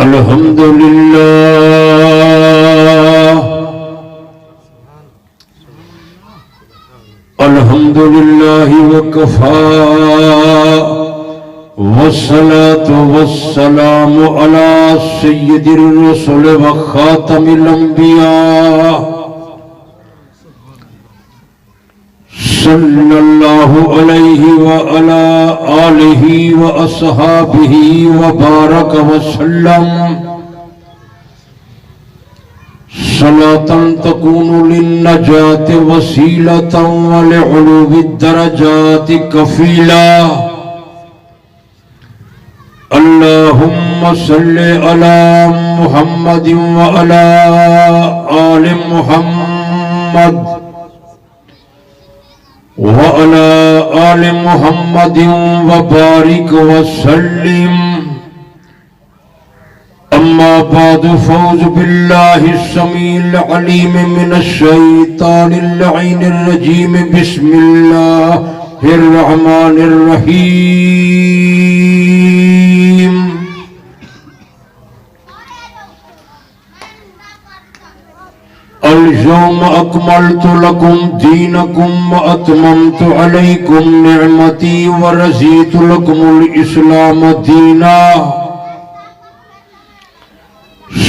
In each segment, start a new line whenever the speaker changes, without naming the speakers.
الحمد لله الحمد لله وكفى والصلاة والسلام على سيد الرسل وخاتم الأنبياء صلى الله عليه وعلى آله وأصحابه وبارك وسلم صلاة تكون للنجاة وسيلة ولعلو الدرجات كفيلا. اللهم صل على محمد وعلى آل محمد وعلى آل محمد وبارك وسلم. أما بعد فأعوذ بالله السميع العليم من الشيطان اللعين الرجيم. بسم الله الرحمن الرحيم. اليوم أكملت لكم دينكم وأتممت عليكم نعمتي ورضيت لكم الإسلام دينا.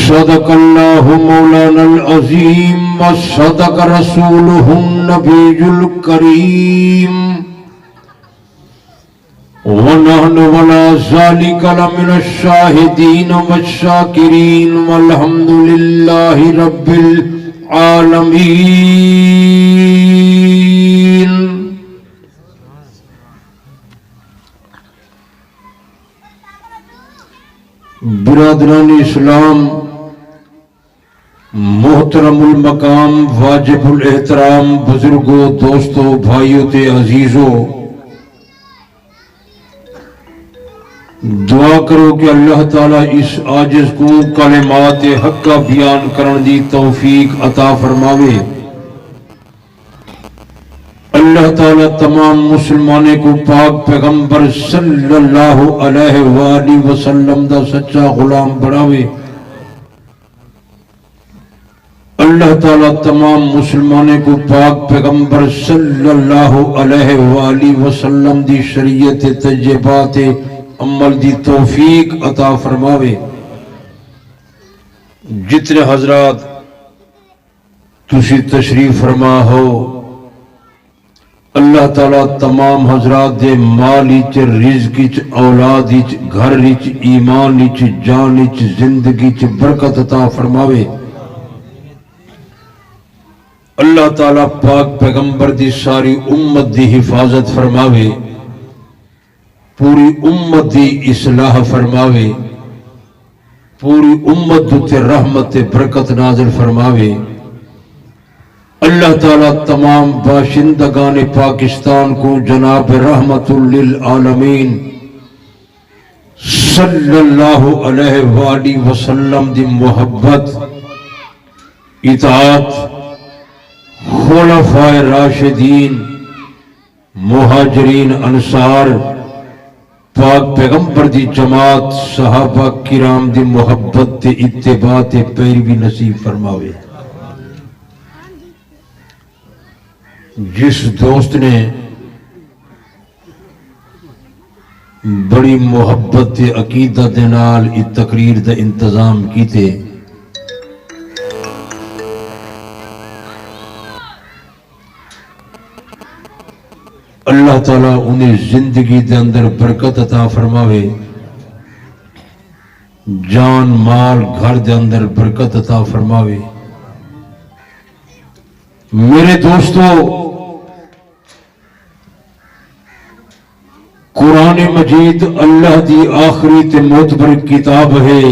صدق الله مولانا العظيم وصدق رسوله النبي الكريم. ونحن ولا ذلك لمن الشاهدين والشاكرين والحمد لله رب العالمين. برادران اسلام، محترم المقام، واجب الاحترام بزرگوں، دوستوں، بھائیوں تے عزیزوں، دعا کرو کہ اللہ تعالیٰ اس عاجز کو کلمات حق کا بیان کرن دی توفیق عطا فرماوے. اللہ تعالیٰ تمام مسلمانوں کو پاک پیغمبر صلی اللہ علیہ وآلہ وسلم دا سچا غلام بناوے. اللہ تعالیٰ تمام مسلمانوں کو پاک پیغمبر صلی اللہ علیہ وآلہ وسلم دی شریعت طیبات عمل دی توفیق عطا فرماوے. جتنے حضرات تسی تشریف فرما ہو، اللہ تعالیٰ تمام حضرات دے مال وچ، رزق وچ، اولاد وچ، گھر وچ، ایمان وچ، جان وچ، زندگی وچ برکت عطا فرماوے. اللہ تعالیٰ پاک پیغمبر دی ساری امت دی حفاظت فرماوے، پوری امت دی اصلاح فرماوے، پوری امت تے رحمت برکت نازل فرماوے. اللہ تعالیٰ تمام باشندگان پاکستان کو جناب رحمت للعالمین صلی اللہ علیہ وآلہ وسلم دی محبت، اطاعت، خلفائے راشدین، مہاجرین، انصار، پاک پیغمبر دی جماعت، صحابہ کرام دی محبت تے اتباع تے پیروی نصیب فرماوے. جس دوست نے بڑی محبت تے عقیدہ دے نال اس تقریر دا انتظام کیتے، اللہ تعالیٰ انہیں زندگی دے اندر برکت عطا فرماوے، جان مال گھر دے اندر برکت عطا فرماوے. میرے دوستو، قرآن مجید اللہ دی آخری تے معتبر کتاب ہے.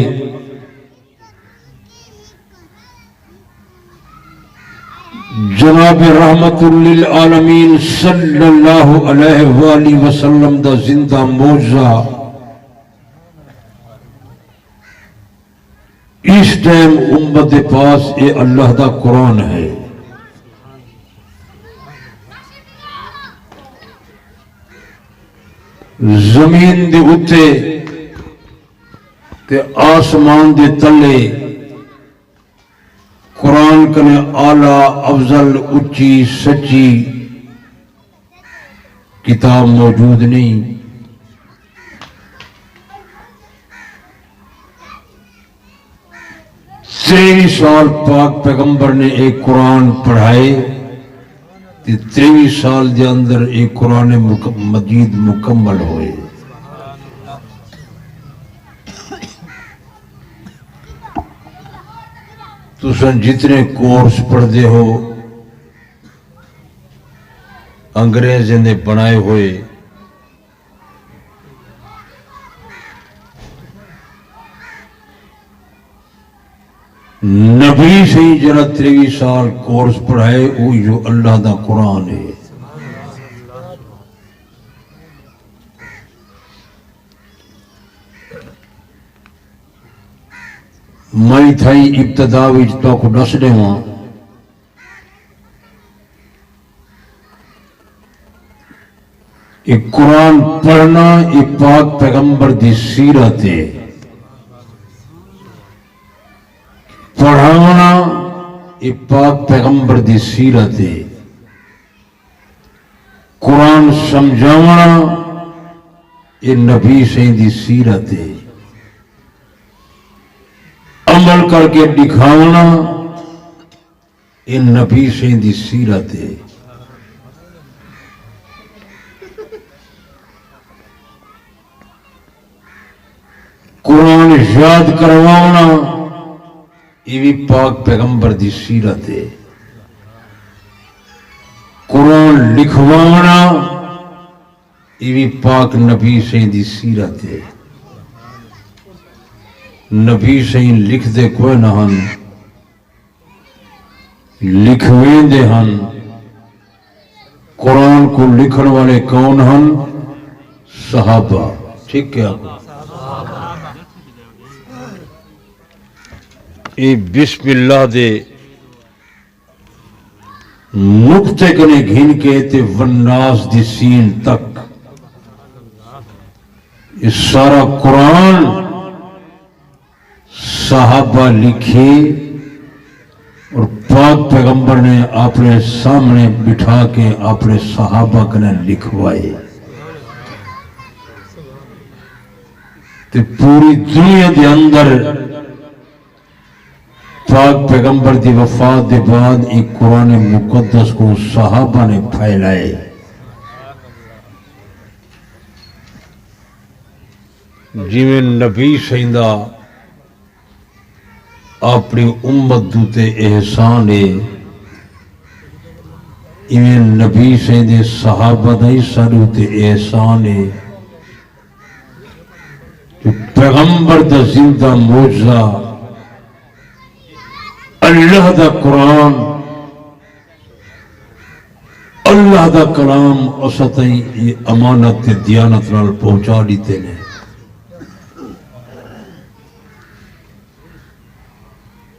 جناب رحمت للعالمین صلی اللہ علیہ وآلہ وسلم دا زندہ معجزہ اس ٹائم امت دے پاس اے اللہ دا قرآن ہے. زمین دے اتے تے آسمان دے تلے قرآن کنے اعلی افضل اچھی سچی کتاب موجود نہیں. 23 سال پاک پیغمبر نے ایک قرآن پڑھائے، 23 سال دے اندر ایک قرآن مجید مکمل ہوئے. تساں جتنے کورس پڑھتے ہو انگریزوں نے بنائے ہوئے، نبی سے ہی جرا 23 سال کورس پڑھائے، وہ جو اللہ دا قرآن ہے. میں تھائی ابتدا وچ تو کو دس دیواں ایک قرآن پڑھنا ایک پاک پیغمبر دی سیرت ہے، پڑھانا ایک پاک پیغمبر دی سیرت ہے، قرآن سمجھانا یہ نبی سے دی سیرت ہے، عمل کر کے دکھانا یہ نبی سے دی سیرت ہے. قرآن یاد کروانا یہ بھی پاک پیغمبر دی سیرت ہے، قرآن لکھوانا یہ بھی پاک نبی سے دی سیرت ہے. نبی سے لکھ دے کوئی نہ ہن، لکھویں دے ہن. قرآن کو لکھن والے کون ہن؟ صحابہ. ٹھیک ہے، یہ بسم اللہ دے نقطے کنے گھن کے تے والناس دی سین تک یہ سارا قرآن صحابہ لکھے اور پاک پیغمبر نے اپنے سامنے بٹھا کے اپنے صحابہ کنے لکھوائے. تے پوری دنیا دے اندر پاک پیغمبر دی وفات دے بعد ایک قرآن مقدس کو صحابہ نے پھیلائے. جی میں نبی سیندہ اپنی امت دوتے احسان ہے، ایویں نبی سیندے صحابہ دائی ساروتے احسان ہے. جو پیغمبر دا زندہ معجزہ اللہ دا قرآن، اللہ دا کلام اساتیں یہ امانت تے دیانت نال پہنچا دیتے نے.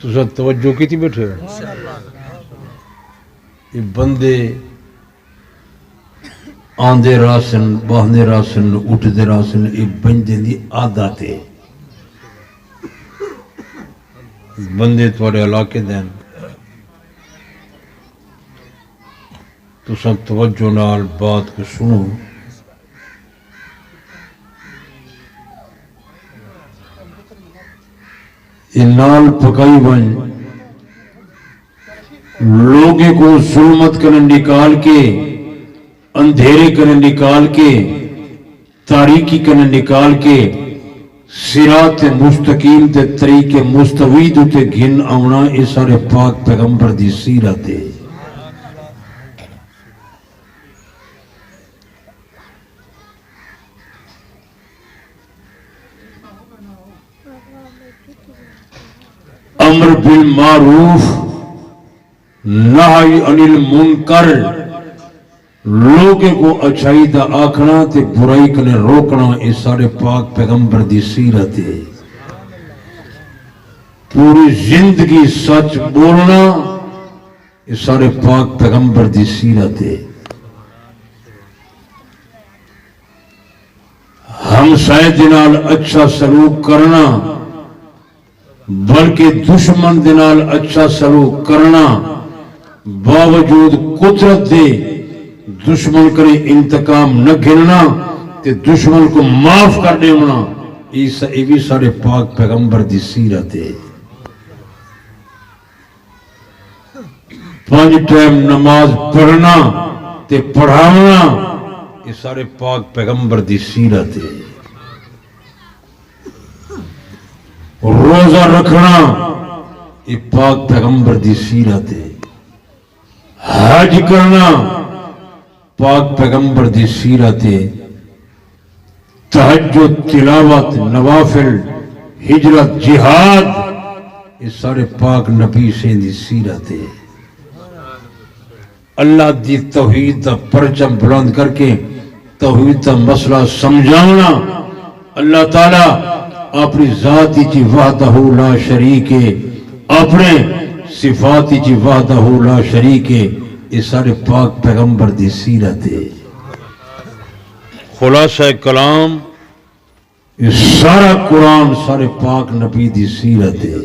تو سب توجہ کی تھی بیٹھے ہو؟ یہ بندے آندے راسن، باندے راسن، اٹھتے راسن، یہ بندے دی عادت ہے. بندے تھوڑے علاقے دین تو سب توجہ نال بات کو سنو. یہ نال پکائی بن لوگوں کو ظلمت کرنے نکال کے، اندھیرے کرنے نکال کے، تاریکی کرنے نکال کے صراط مستقیم تے طریق مستوی تے گھن آونا یہ سارے پاک پیغمبر دی سیرت ہے. امر بالمعروف نہی عن المنکر، لوگوں کو اچھائی دا آکھنا تے برائی کنے روکنا یہ سارے پاک پیغمبر دی سیرت ہے. پوری زندگی سچ بولنا یہ سارے پاک پیغمبر دی سیرت ہے. ہمسائے دے نال اچھا سلوک کرنا بلکہ دشمن دے نال اچھا سلوک کرنا باوجود قدرت دے دشمن کرے انتقام نہ گھننا تے دشمن کو معاف کر دینا یہ بھی سارے پاک پیغمبر دی سیرت ہے 5 ٹائم نماز پڑھنا تے پڑھانا یہ سارے پاک پیغمبر دی سیرت ہے روزہ رکھنا یہ پاک پیغمبر دی سیرت ہے حج کرنا پاک پیغمبر دی سیرت ہے تہجد تلاوت نوافل ہجرت جہاد یہ سارے پاک نبی سے دی سیرت ہے اللہ دی توحید دا پرچم بلند کر کے توحید دا مسئلہ سمجھانا اللہ تعالی اپنی ذاتی چی وحدہ لا شریک ہے اپنے صفاتی چی وحدہ لا شریک ہے یہ سارے پاک پیغمبر دی سیرت ہے خلاصہ کلام یہ سارا قرآن سارے پاک نبی دی سیرت ہے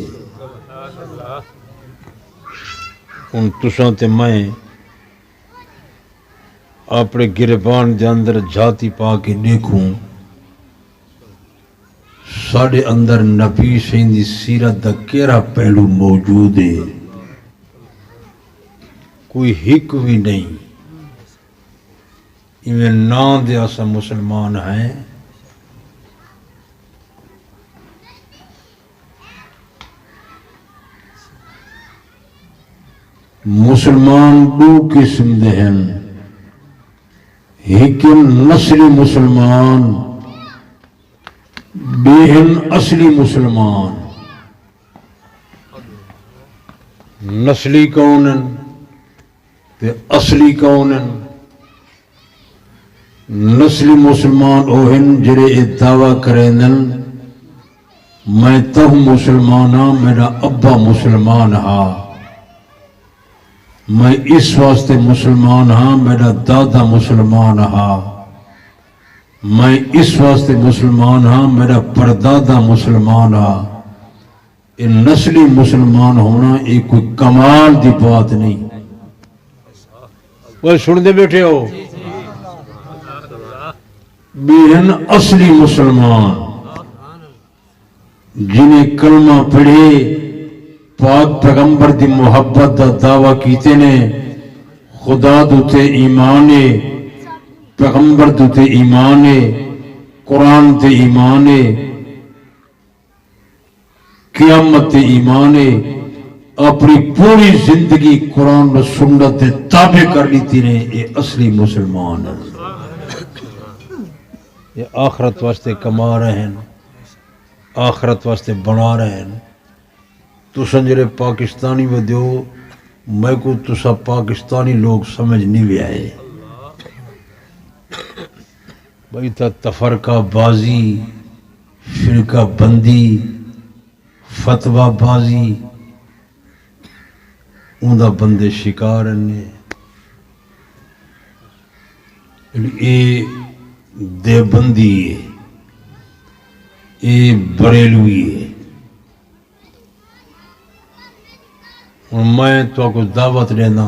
ان تساں تے میں اپنے گربان دے اندر جاتی پا کے دیکھوں ساڑے اندر نبی شہین دی سیرت دا کیرا پہلو موجود ہے کوئی ہک بھی نہیں میں نام دے اسا مسلمان ہیں مسلمان دو قسم دے ہیں لیکن نسلی مسلمان بہن اصلی مسلمان نسلی کون تے اصلی کون نسلی مسلمان اوہن جڑے دعویٰ کریں میں تہ مسلمان ہاں میرا ابا مسلمان ہاں میں اس واسطے مسلمان ہاں میرا دادا مسلمان ہاں میں اس واسطے مسلمان ہاں میرا پردادا مسلمان ہاں یہ نسلی مسلمان ہونا یہ کوئی کمال دی بات نہیں وہ سن دے بیٹھے ہو بہن اصلی مسلمان جنہیں کلمہ پڑھے پاک پیغمبر دی محبت دا دعویٰ کیتے نے خدا دوتے ایمانے پیغمبر دوتے ایمانے قرآن تے ایمانے قیامت تے ایمانے اپنی پوری زندگی قرآن و سنت تے تابع کر لیتی نے یہ اصلی مسلمان ہیں یہ آخرت واسطے کما رہے ہیں آخرت واسطے بنا رہے ہیں تو سنجرے پاکستانی میں دیو میں کو تو سب پاکستانی لوگ سمجھ نہیں بھی آئے بھئی تا تفرقہ بازی فرقہ بندی فتوہ بازی اندہ بندے شکار نے اے دیوبندی ہے اے بریلوی ہے اور میں تو کو دعوت لینا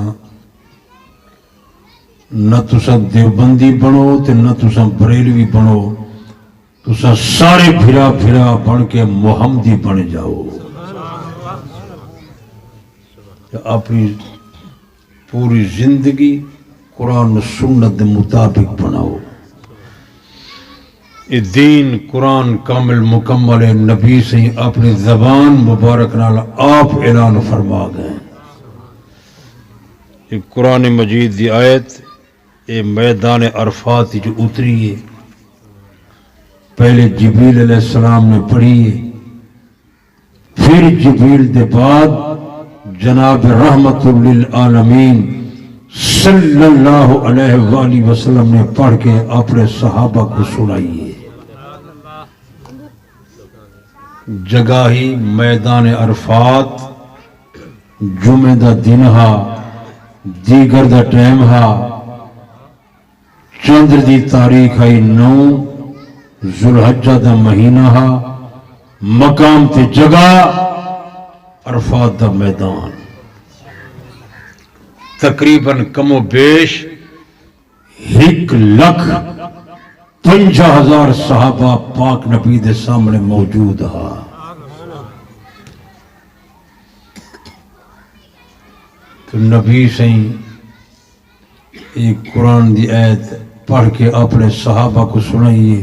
نہ تسا دیوبندی بنو تے نہ تسا بریلوی بنو تسا سارے پھرا پھرا بن کے محمدی بن جاؤ اپنی پوری زندگی قرآن و سنت دے مطابق بناؤ یہ دین قرآن کامل مکمل نبی سے اپنی زبان مبارک نال آپ اعلان فرما گئے یہ قرآن مجید دی آیت یہ میدان عرفات جو اتری ہے پہلے جبریل علیہ السلام نے پڑھی ہے پھر جبریل دے بعد جناب رحمت للعالمین صلی اللہ علیہ وآلہ وسلم نے پڑھ کے اپنے صحابہ کو سنائی ہے جگہ ہی میدان عرفات جمعہ دا دن ہا دیگر دا ٹائم ہا چندر دی تاریخ ہے 9 ذوالحجہ دا مہینہ ہا مقام تے جگہ عرفات دا میدان تقریباً کم و بیش 1,50,000 صحابہ پاک نبی دے سامنے موجود ہا. تو نبی سہیں ایک قرآن دی آیت پڑھ کے اپنے صحابہ کو سنائیے.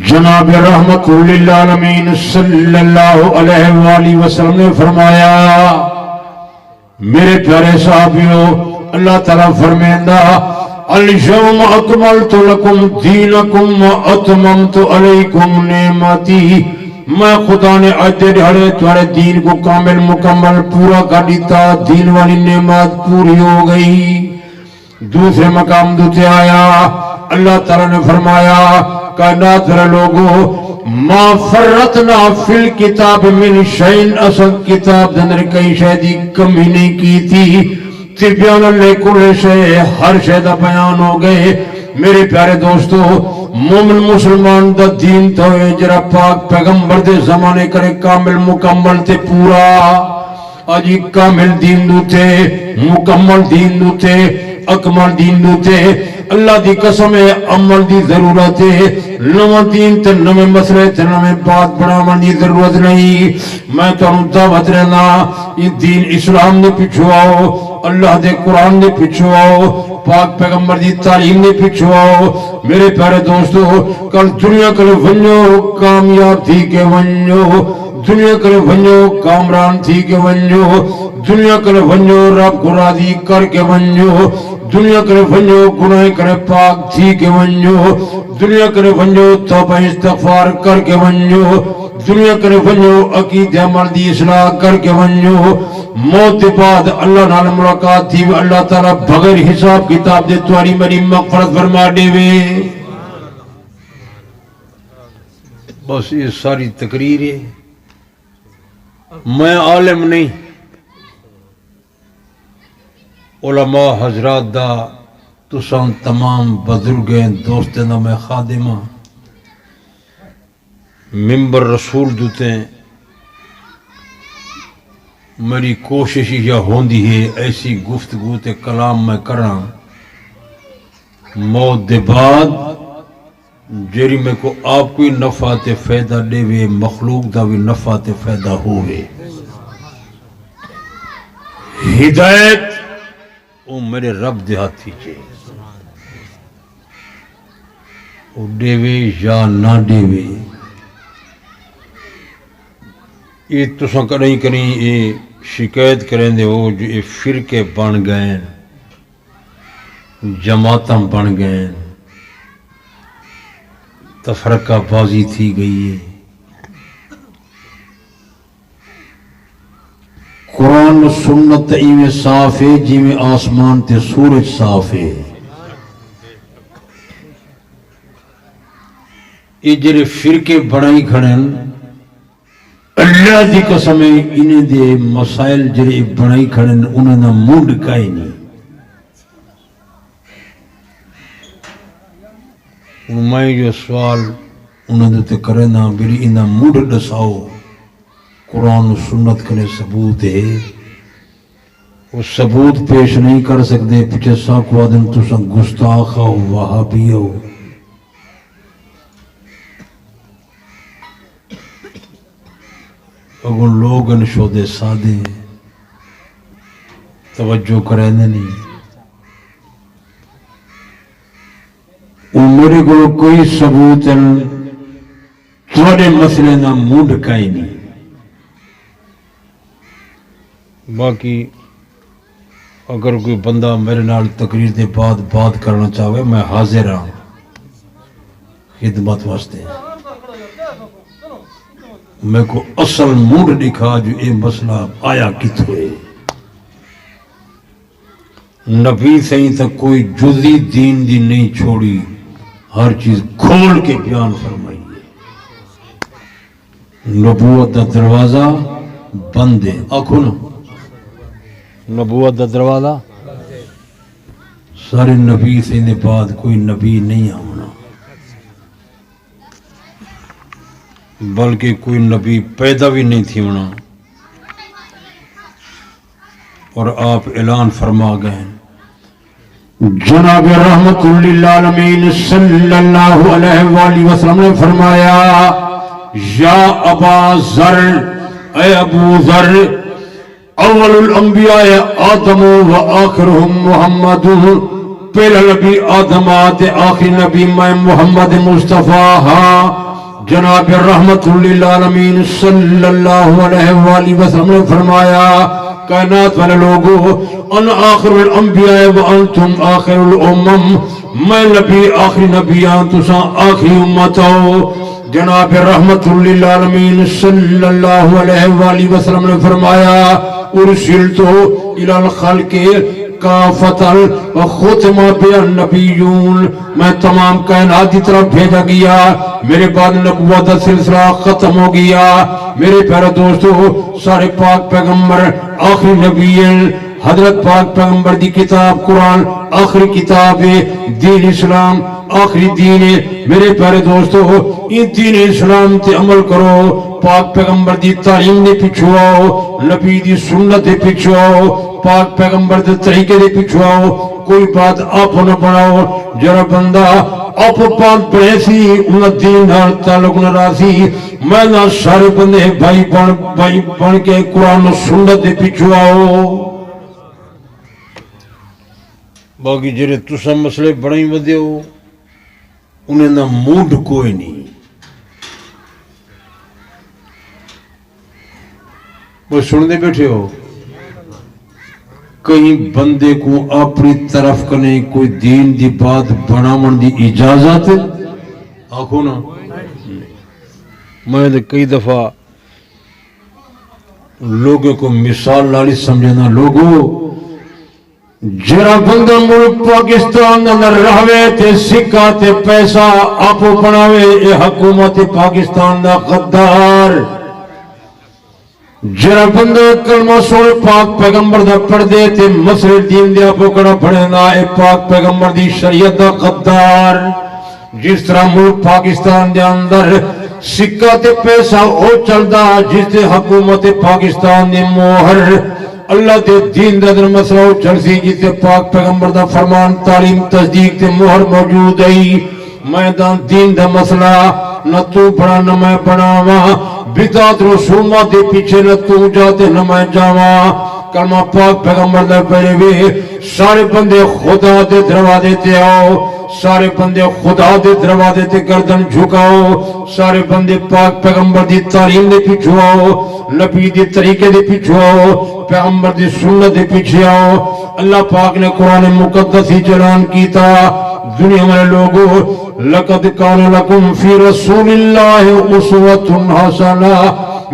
جناب رحمت للعالمین صلی اللہ علیہ وآلہ وسلم نے فرمایا میرے پیارے صحابیوں اللہ تعالیٰ فرمیندہ اليوم اکملت لکم دینکم و اتممت علیکم نعمتی میں خدا نے آج دہڑے تمہارے دین کو کامل مکمل پورا کر دیتا دین والی نعمت پوری ہو گئی. دوسرے مقام دوتے آیا اللہ تعالیٰ نے فرمایا کائنات والے لوگوں ما فرطنا فی الکتاب من شیء اصل کتاب اندر کئی شے دی کمی نہیں کی تھی تبیان لکل شے ہر شے دا بیان ہو گئے. میرے پیارے دوستو مومن مسلمان دا دین تو جرا پاک پیغمبر دے زمانے کرے کامل مکمل تے پورا آجی کامل دین دوتے مکمل دین دوتے اکمل دین دوتے اللہ دی قسم ہے عمل دی ضرورت ہے نوہ دین تے نوہ مسئلے تے نوہ بات بڑھاون دی ضرورت نہیں. میں تو دعوت رہنا یہ دین اسلام نے پیچھو آؤ اللہ دے قرآن نے پیچھو آؤ پاک پیغمبر دی تعلیم نے پیچھو آؤ. میرے پیارے دوستو کل دنیا کل ونجو کامیاب تھی کے ونجو دنیا کل ونجو کامران تھی کے ونجو دنیا کل ونجو رب کو راضی کر کے ونجو دنیا کرے ونجو گناہ کرے پاک تھی کے ونجو دنیا کرے ونجو توبہ استغفار کر کے ونجو دنیا کرے ونجو عقید عمل دی اصلاح کر کے ونجو موت بعد اللہ نال ملاقات تھی اللہ تعالیٰ بغیر حساب کتاب دے تواری میری مغفرت فرما دے وے. بس یہ ساری تقریر ہے میں عالم نہیں علماء حضرات دا تسان تمام بزرگیں دوستیں دا میں خادمہ ممبر رسول دوتے ہیں. میری کوشش یہ ہوندی ہے ایسی گفتگو تے کلام میں کرنا موت دے بعد جیری میں کو آپ کوئی نفع تے فائدہ دے وے مخلوق دا بھی نفع تے فائدہ ہوئے. ہدایت وہ میرے رب دے ہاتھی چے وہ دے وے یا نہ دے وے. یہ تو سن کریں یہ شکایت کریں دے ہو جو یہ فرقے بن گئے جماعتاں بن گئے تفرقہ بازی تھی گئی ہے. قرآن و سنت ایویں صاف ہے جی میں آسمان تے سورج صاف ہے. یہ جڑے فرقے بڑائی کھڑن اللہ دی قسم انہیں دے مسائل جڑے بڑائی کھڑن انہیں نہ منڈ کائی نہیں. میں جو سوال انہیں تے کرے نا میری انہیں منڈ دساؤ قرآن و سنت کرے ثبوت ہے وہ ثبوت پیش نہیں کر سکتے پیچھے ساکو آدم تو سن گستاخ ہو وہابی ہو. اگر لوگ انشودے سادے توجہ کریں نہیں میرے کو کوئی ثبوت تھوڑے مسئلے نہ منڈ کائی نہیں. باقی اگر کوئی بندہ میرے نال تقریر دے بعد بات کرنا چاہے میں حاضر ہوں خدمت واسطے. میں کو اصل موڈ دکھا جو یہ مسئلہ آیا کتوں ہے. نبی صحیح تک کوئی جزی دین دی نہیں چھوڑی ہر چیز کھول کے بیان فرمائی ہے. نبوت دا دروازہ بند ہے آنکھو نا نبوت دا دروازہ سارے نبی سے نے بعد کوئی نبی نہیں آنا بلکہ کوئی نبی پیدا بھی نہیں تھی ہونا. اور آپ اعلان فرما گئے جناب رحمت للعالمین صلی اللہ علیہ وآلہ وسلم نے فرمایا یا ابا ذر، اے ابو ذر، اول الانبیاء آدم و آخرهم محمد، پہلا نبی آدم آتے آخری نبی میں محمد مصطفیٰ ہاں۔ جناب رحمت للعالمین صلی اللہ علیہ وآلہ وسلم نے فرمایا کائنات والے لوگوں، ان آخر الانبیاء و انتم آخر الامم، میں نبی آخری نبی ہاں، تساں آخری امت ہو۔ جناب رحمت للعالمین صلی اللہ علیہ وآلہ وسلم نے فرمایا ارسلتو الی الخلق کافتا وختم بالنبیون، میں تمام کائنات کی طرف بھیجا گیا، میرے بعد نبوت کا سلسلہ ختم ہو گیا۔ میرے پیارے دوستو، سارے پاک پیغمبر آخری نبی ہیں، حضرت پاک پیغمبر دی کتاب قرآن آخری کتاب ہے، دین اسلام آخری دین ہے۔ میرے پیارے دوستو، ان دین اسلام تے عمل کرو، پاک پیغمبر دی تعلیم دے پیچھو آؤ، نبی دی سنت دے پیچھو آؤ، پاک پیغمبر دے طریقے دے پیچھو آؤ، کوئی بات آپ نہ بناؤ۔ جرا بندہ آپ بات بڑھے سی انہاں دین نال تعلق نہ راسی، میں نہ سارے بندے بھائی بن کے قرآن و سنت دے پیچھو آؤ۔ باقی جڑے تساں مسئلے بڑھائی ودے ہو انہیں نہ موڈ کوئی نہیں، وہ سننے بیٹھے ہو۔ کئی بندے کو اپنی طرف کنے کوئی دین دی بات بناون دی اجازت آکھو نا۔ میں کئی دفعہ لوگوں کو مثال لالی سمجھنا، لوگوں جرا بندہ ملک پاکستان اندر رہوے تے سکہ تے پیسہ آپ بناوے، اے حکومت پاکستان دا غدار۔ جرا بندہ کلمہ سونے پاک پیغمبر دا پڑھ دے تے مسئلے دین دے آپ کڑا پڑھے نا، اے پاک پیغمبر دی شریعت دا غدار۔ جس طرح ملک پاکستان دے اندر سکہ تے پیسہ او چل دا، جس تے حکومت پاکستان دے موہر اللہ دے دین دا در مسئلہ ہو چل سی، جیتے پاک پیغمبر دا فرمان تعلیم تصدیق تے مہر موجود ہے۔ میدان دین دا مسئلہ نہ تو بڑا نہ میں بناواں، بدعت رسومات دے پیچھے نہ تو جاتے نہ میں جاواں۔ کلمہ پاک پیغمبر دا پڑھے ہوئے سارے بندے خدا دے دروازے تے آؤ، سارے بندے خدا دے دروازے تے گردن جھکاؤ، سارے بندے پاک پیغمبر دی تعلیم دے پیچھے آؤ، نبی دی طریقے دے پیچھے آؤ، پیغمبر دی سنت دے پیچھے آؤ۔ اللہ پاک نے قرآن مقدس ہی اعلان کیتا، دنیا میں لوگوں لقد کان لکم فی رسول اللہ اسوۃ حسنہ،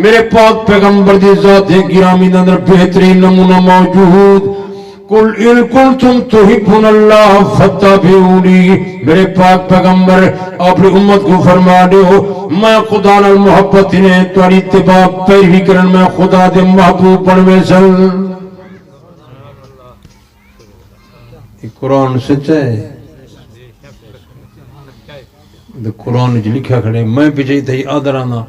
میرے پاک پیغمبر دی ذات گرامی اندر بہترین نمونہ موجود۔ قل ان کنتم تحبون اللہ فاتبعونی، میرے پاک پیغمبر اپنی امت کو فرما دو میں خدا نال محبت نے تہاڈی اتباع پیروی کرن میں خدا دے محبوب بنوے سن۔ قرآن سچا ہے، قرآن وچ لکھا کھڑے، میں پیچھے تے آدرانا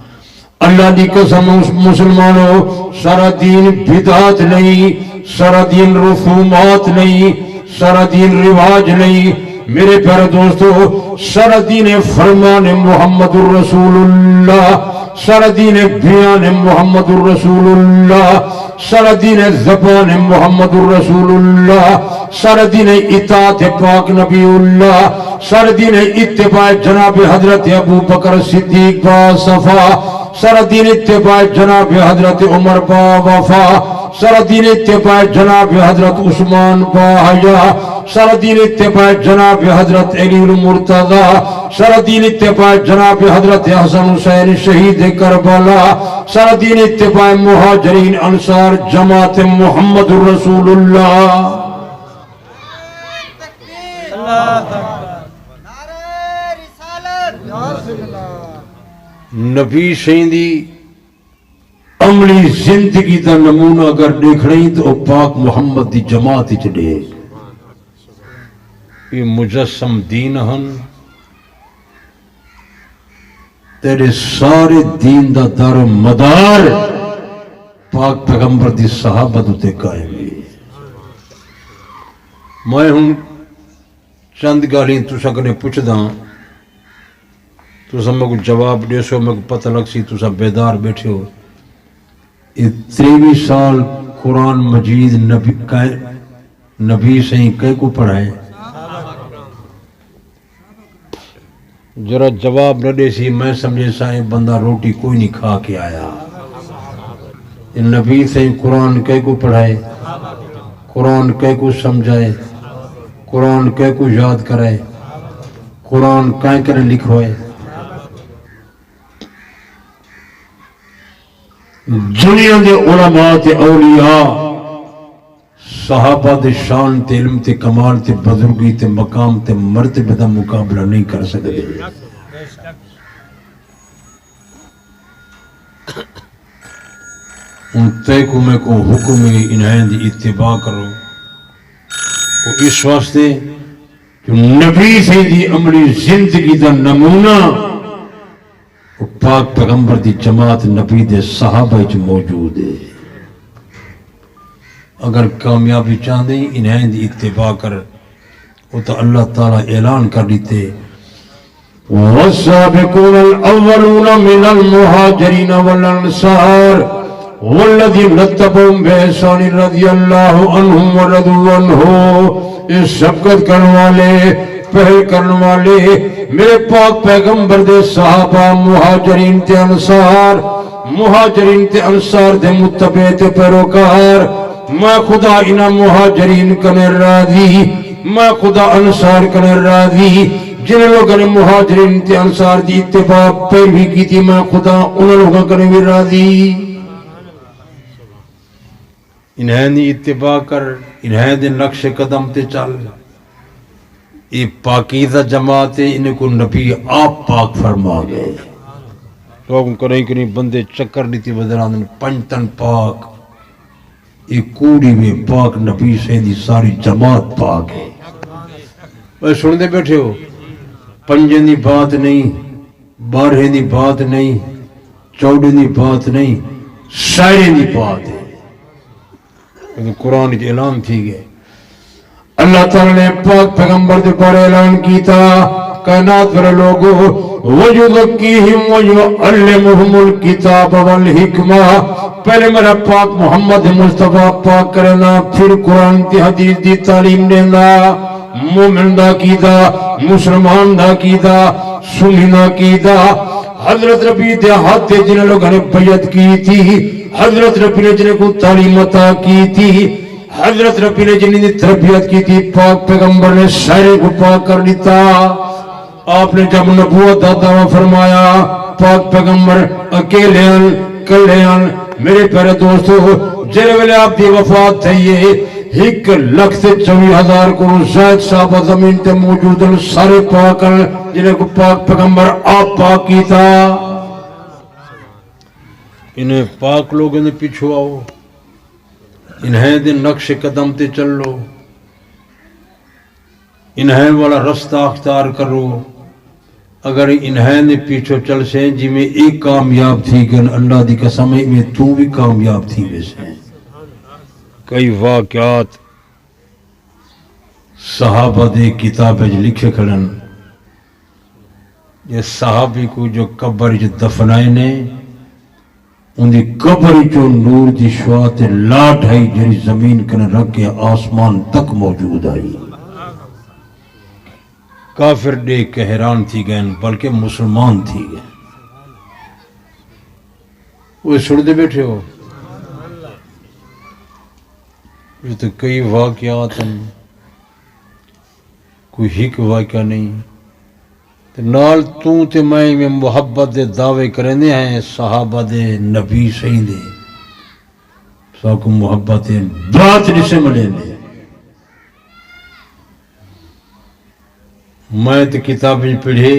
اللہ دی قسم مسلمانوں، سارا دین بدعات نہیں، سارا دین رسومات نہیں، سارا دین رواج نہیں، میرے پیارے دوستو، سارا دین فرمان محمد الرسول اللہ، سارا دین بیان محمد الرسول اللہ، سارا دین زبان محمد الرسول اللہ، سارا دین اطاعت پاک نبی اللہ، سارا دین اتباع جناب حضرت ابو بکر صدیق با صفا، سارا دین اتباع جناب حضرت عمر با وفا، سارا دین اتباع جناب حضرت عثمان با حیا، سارا دین اتباع جناب حضرت علی المرتضی، سارا دین اتباع جناب حضرت حسن حسین شہید کربلا، سارا دین اتباع مہاجرین انصار جماعت محمد الرسول اللہ۔ نبی شہیدی عملی زندگی دا نمونہ اگر دیکھ رہی تو پاک محمد دی جماعت چڑھے، یہ مجسم دین ہن، تیرے سارے دین دا دار و مدار پاک پیغمبر دی صحابت تے قائم ہے۔ میں ہوں چند گالیں تسا کنے پوچھدا تسا میں کو جواب دیسو میں کو پتہ لگ سی تسا بیدار بیٹھے ہو. یہ 23 سال قرآن مجید نبی سے کئی کو پڑھائے ذرا جواب نہ دے سی میں سمجھے سائیں بندہ روٹی کوئی نہیں کھا کے آیا. نبی سے قرآن کئی کو پڑھائے قرآن کئی کو سمجھائے قرآن کئی کو یاد کرائے قرآن کہیں کرے لکھوائے. دنیا دے علماء تے اولیاء صحابہ دے شان تے علم تے کمال تے بزرگی تے مقام تے مرتبہ دا مقابلہ نہیں کر سکتے. ان تے کو میں کو حکم انہیں دی اتباع کرو وہ اس واسطے جو نبی سے دی عملی زندگی دا نمونہ پاک پیغمبر دی جماعت نبی دے صحابہ وچ موجود ہے. اگر کامیابی چاہتے انہیں دی اتباع کر وہ تو اللہ تعالیٰ اعلان کر دیتے والسابقون الاولون من المہاجرین والانصار والذین اتبعوہم بإحسان رضی اللہ عنہم ورضوا عنہ. اس سبقت کرنے والے پہل کرنے والے میرے پاک پیغمبر دے صحابہ مہاجرین تے انصار دے متبع تے پیروکار. میں خدا انہا مہاجرین کنے راضی میں خدا انصار کنے راضی. جن لوگوں نے مہاجرین تے انصار دی اتباع پیروی کی تھی میں خدا ان لوگوں کنے بھی راضی. انہیں دی اتباع کر انہیں دی نقش قدم تے چل. یہ پاکیزہ جماعت ہے انہیں کو نبی آپ پاک فرما گئے. لوگوں کنہیں بندے چکر دیتی بدران پنجتن پاک یہ کوڑی میں پاک نبی سے دی ساری جماعت پاک ہے. وہ سن دے بیٹھے ہو پنجیں دی بات نہیں بارہیں دی بات نہیں چوڑیں دی بات نہیں شاعریں دی بات ہے. قرآن کی اعلان تھی گئے اللہ تعالیٰ نے پاک پیغمبر دے پر اعلان کیتا کائنات پر لوگوں وَيُذَكِّيهِمْ وَيُعَلِّمُهُمُ الْكِتَابَ وَالْحِكْمَةَ. پہلے میرا پاک محمد مصطفیٰ پاک کرنا پھر قرآن کی حدیث دی تعلیم دینا. مومن دا کیدا مسلمان دا کیدا سنی دا کیدا. حضرت ربی دے ہاتھ جنہیں لوگوں نے بیعت کی تھی حضرت ربی نے جنہیں کو تعلیم عطا کی تھی حضرت ربی نے جنہیں دی تربیت کی تھی پاک پیغمبر نے سارے کو پاک کر دیتا. آپ نے جب نبوت دا دعویٰ فرمایا پاک پیغمبر اکیلے کلے میرے پیارے دوستو جنہیں ویلے آپ دی وفات تھئیے 1,24,000 کو زائد صحابہ زمین تے موجود سارے پاک جنہیں کو پاک پیغمبر آپ پاک کی تھا. انہیں پاک لوگوں نے پیچھو آؤ انہیں دے نقش قدم تے چلو انہیں والا رستہ اختیار کرو. اگر انہیں دے پیچھو چل سے جی میں ایک کامیاب تھی کہ اللہ دی قسم میں تو بھی کامیاب تھی ویسے. کئی واقعات صحابہ دے کتابیں لکھے کھڑن یہ صحابی کو جو قبر دفنائے نے ان دی قبر جو نور دی شعاعت لاٹ ہے جری زمین کنے رکھ کے آسمان تک موجود آئی. کافر دیکھ کے حیران تھی گئے بلکہ مسلمان تھی گئے. وہ سن دے بیٹھے ہو یہ تو کئی واقعات ہیں کوئی ہک واقعہ نہیں. نال تے میں محبت دے دعوے کرنے ہیں صحابہ دے نبی صحیح دے سب کو محبت بات نہیں سے ملے دے. میں تے کتابیں پڑھے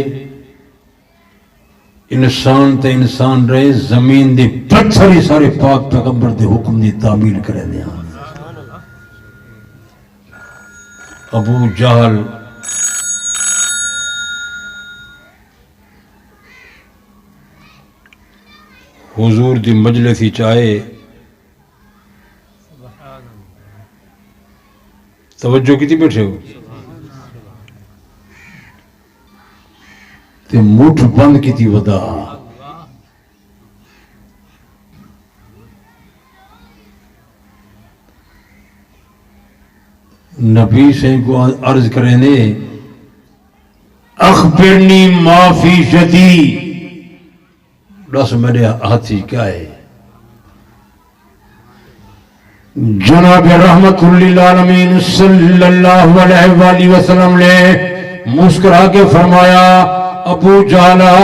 انسان تے انسان رہے زمین دے پتھر ہی سارے پاک پیغمبر دے حکم دی تعمیل کرے دے. ابو جہل حضور دی مجلسی چاہے توجہ کی بیٹھے ہو تے مٹھ بند کی ودا نبی سے کو عرض کریں دے اخبرنی ما فی یدی دس میرے ہاتھی کیا ہے جناب رحمت للعالمین صلی اللہ علیہ وآلہ وسلم نے مسکرا کے فرمایا ابو جہلا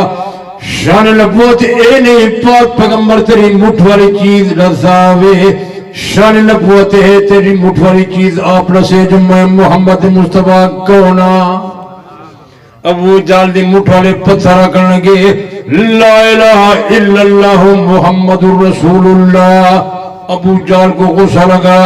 شان نبوت اے نہیں پاک پیغمبر تیری مٹھ والی چیز رضاوے شان نبوت ہے تیری مٹھ والی چیز آپ رسے جو میں محمد مصطفیٰ کونا ابو جہل دی مٹھ والے پتھر کرنے گے لا الہ الا اللہ محمد رسول اللہ ابو جہل کو غصہ لگا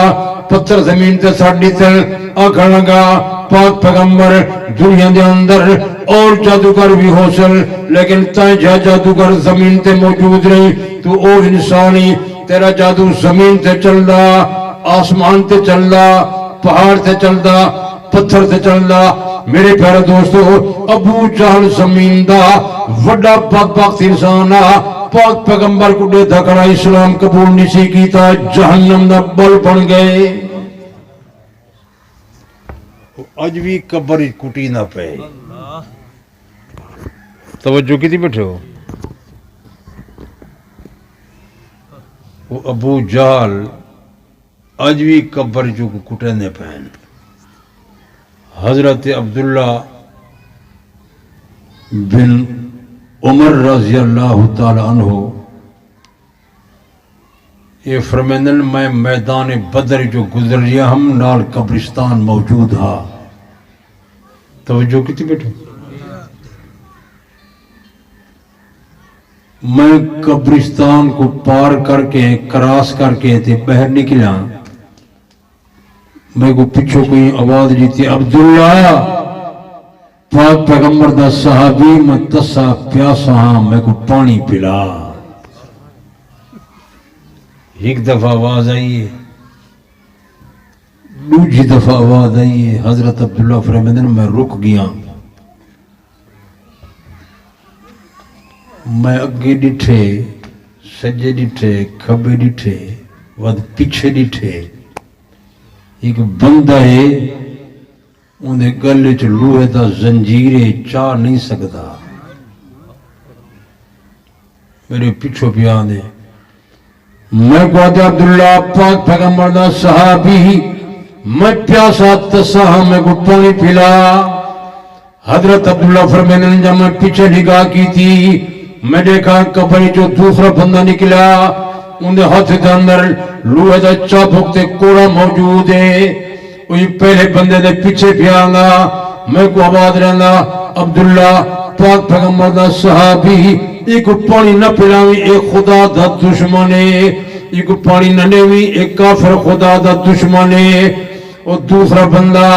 پتھر زمین تے ساڑی تل آکھن لگا پاک پیغمبر دنیا دے اندر اور جادوگر بھی ہو سل لیکن تائیں جادوگر زمین تے موجود رہی تو او انسانی تیرا جادو زمین تے چل رہا آسمان تے چل رہا پہاڑ تے چل رہا پتھر تے چل رہا میرے پیارے دوستو ابو جہل زمین دا وڈا بدبخت انسان پاک پیغمبر کو دے دھکڑا اسلام قبول نہیں سی کیتا جہنم دا بل بن گئے اج بھی قبر کٹی نہ پے توجہ کی تھی بیٹھے ہو وہ ابو جہل اج بھی قبر جو کٹے نے پہن حضرت عبداللہ بن عمر رضی اللہ تعالی عنہ یہ فرمیندن میں میدان بدر جو گزر لیا ہم نال قبرستان موجود ہا توجہ کی تھی بیٹھے میں قبرستان کو پار کر کے کراس کر کے تے باہر نکلا میں کو پچھو کوئی آواز جیتی عبداللہ پاک پیغمبر دا صحابی میں تسا پیاسا ہاں میں کو پانی پلا ایک دفعہ آواز آئیے دوسری دفعہ آواز آئیے حضرت عبداللہ فرمیندن میں رک گیا میں اگے ڈٹھے سجے ڈٹھے کھبے ڈٹھے ود پیچھے ڈٹھے ایک بندہ ہے انہیں گلے چ لوہے دا زنجیرے چاہ نہیں سکتا میرے پیچھو بھی آنے میں کہتا عبداللہ پاک پیغمبر دا صحابی میں پیاسا تسا میں کو پانی پلا حضرت عبداللہ فرمیندن جب میں پیچھے نگاہ کی تھی میں دیکھا کبھی جو دوسرا بندہ نکلا انہیں ہاتھ دے اندر لوہے دا چابک تے کوڑا موجود ہے وہی پہلے بندے دے پیچھے بھی آنا میں کو آباد رہنا عبداللہ پاک پیغمبر دا صحابی ایک پانی نہ پلاوی ایک خدا دا دشمنے ایک پانی نہ نیوی ایک کافر خدا دا دشمنے اور دوسرا بندہ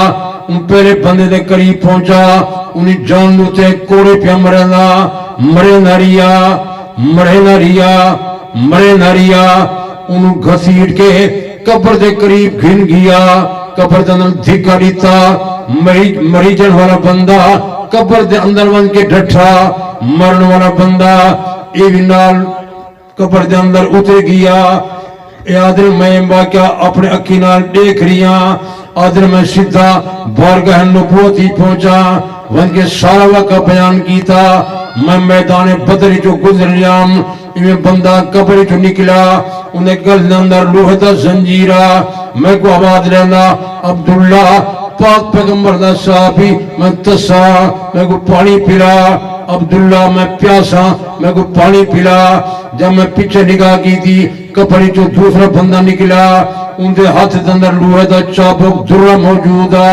ان پہلے بندے دے قریب پہنچا انہیں جان دوتے کوڑے پہ مرنا مرے ناریا مرے ناریا مرے ناریا انہوں گھسیٹ کے قبر دے قریب گھن گیا قبر دے اندر دھکا دیتا مری جن والا بندہ قبر دے اندر ون کے ڈھٹھا مرن والا بندہ ایوی نال قبر دے اندر اتر گیا اے آدر میں واقعہ اپنے اکی نال دیکھ رہا آدر میں سیدھا بارگاہ نبوت ہی پہنچا ون کے سارا واقعہ بیان کیتا میں میدان بدر جو گزر لیام میں بندہ قبر جو نکلا انہیں گل اندر لوہے دا زنجیرہ میں کو آباد رہنا عبداللہ پاک پیغمبر دا صحابی میں تسا میں کو پانی پلا عبداللہ میں پیاسا میں کو پانی پلا جب میں پیچھے نگاہ کی تھی کپڑی جو دوسرا بندہ نکلا ان دے ہاتھ اندر لوہے دا چابک درہ موجودا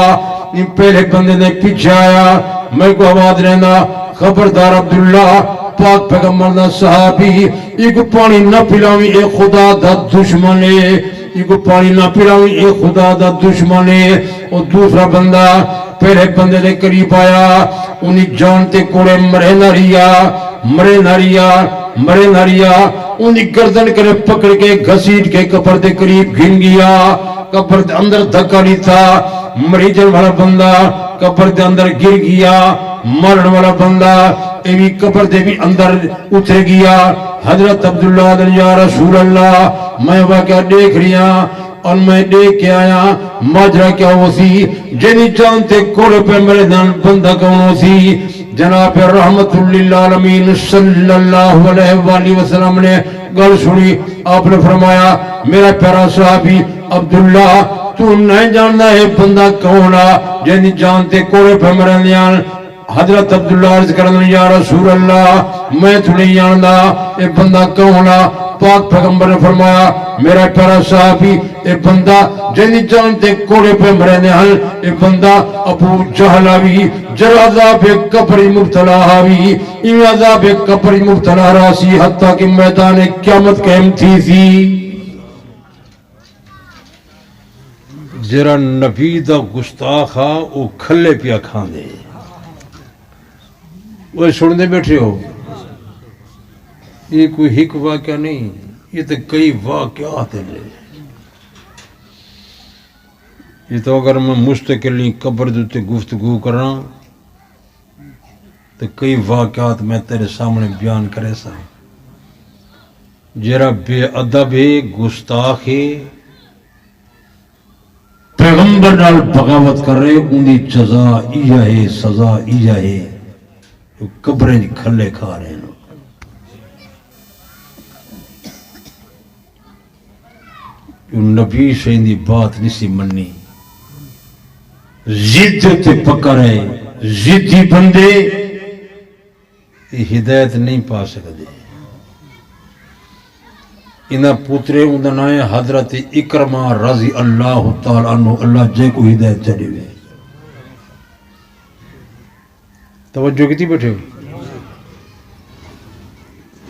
پہلے بندے نے پیچھے آیا میں کو آباد رہنا خبردار عبداللہ پاک پیغمبر دا صحابی ایک پانی نہ پلاوی اے خدا دا دشمنے ایک پانی نہ پلاوی اے خدا دا دشمنے اور دوسرا بندہ پہلے بندے دے قریب آیا انہی جانتے کوڑے مرے ناریا مرے ناریا مرے ناریا انہی گردن کرے پکڑ کے گھسیٹ کے قبر دے قریب گھن گیا قبر دے اندر دھکا نہیں تھا مریضن والا بندہ قبر دے اندر گر گیا، مرن والا بندہ اے بھی قبر دے بھی اندر اتر گیا۔ حضرت عبداللہ دن یا رسول اللہ میں واقعہ دیکھ رہا اور میں دیکھ کے آیا ماجرا کیا ہو سی، جنی جانتے کوڑے پہ میرے دن بندہ کون ہو سی؟ جناب رحمت للعالمین صلی اللہ علیہ وآلہ وسلم نے گل سنی، آپ نے فرمایا میرا پیارا صحابی عبداللہ تو نہیں جاننا ہے بندہ کون ہے جنی جانتے کوڑے پہ میرے دن؟ حضرت عبداللہ عرض کرنے یا رسول اللہ میں تو نہیں جاندا اے بندہ کون ہے؟ پاک پیغمبر نے فرمایا میرا پیارا صحابی اے بندہ جنی جانتے کوڑے پہ مرنے ہیں، اے بندہ ابو جہل آوی جر عذاب قبر مبتلا آوی، این عذاب قبر مبتلا راسی حتیٰ کہ میدان قیامت قائم تھی سی۔ جرا نبی دا گستاخا او کھلے پیا کھان دے، وہ سننے بیٹھے ہو، یہ کوئی ہک واقعہ نہیں، یہ تو کئی واقعات ہیں۔ یہ تو اگر میں مستقلی قبر دیتے گفتگو کرنا تو کئی واقعات میں تیرے سامنے بیان کرے سا۔ جرا بے ادب ہے، گستاخ ہے، پیغمبر نال بغاوت کر رہے، ان دی جزا ایجا ہے، سزا ایجا ہے، قبریں کھلے کھا رہے ہیں۔ نبی سے اندی بات نہیں سی مننی، ضد تے پکا رہے، ضدی بندے ہدایت نہیں پا سکتے۔ انہاں پوترے اندھا نائے حضرت اکرمہ رضی اللہ تعالیٰ عنہ، اللہ جے کو ہدایت چلے ہوئے۔ توجہ کیتی بیٹھے ہو؟